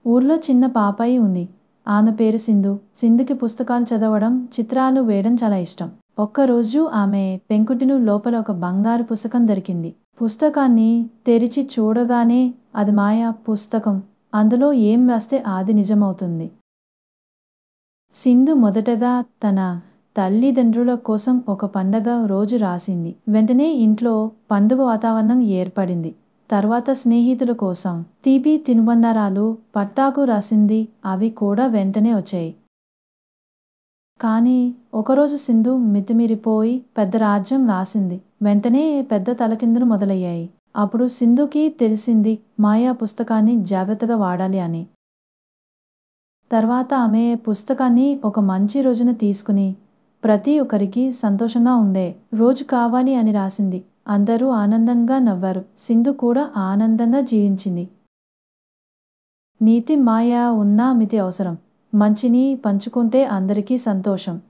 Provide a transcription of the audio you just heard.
ఊర్లో చిన్న పాపాయి ఉంది. ఆమె పేరు సింధు. సింధుకి పుస్తకాలు చదవడం, చిత్రాలు వేయడం చాలా ఇష్టం. ఒక్కరోజు ఆమె పెంకుటిను లోపల ఒక బంగారు పుస్తకం దొరికింది. పుస్తకాన్ని తెరిచి చూడగానే అది మాయా పుస్తకం. అందులో ఏం రాస్తే అది నిజమవుతుంది. సింధు మొదటగా తన తల్లిదండ్రుల కోసం ఒక పండగ రోజు రాసింది. వెంటనే ఇంట్లో పండుగ వాతావరణం ఏర్పడింది. తర్వాత స్నేహితుల కోసం తీపి తినుబండారాలు, పట్టాకు రాసింది. అవి కూడా వెంటనే వచ్చాయి. కానీ ఒకరోజు సింధు మితిమీరిపోయి పెద్ద రాజ్యం రాసింది. వెంటనే పెద్ద తలకిందులు మొదలయ్యాయి. అప్పుడు సింధుకి తెలిసింది మాయా పుస్తకాన్ని జాగ్రత్తగా వాడాలి అని. తర్వాత ఆమె పుస్తకాన్ని ఒక మంచి రోజున తీసుకుని ప్రతి ఒక్కరికి సంతోషంగా ఉండే రోజు కావాలి అని రాసింది. అందరూ ఆనందంగా నవ్వారు. సింధు కూడా ఆనందంగా జీవించింది. నీతి మాయ ఉన్నా మితి అవసరం. మంచిని పంచుకుంటే అందరికీ సంతోషం.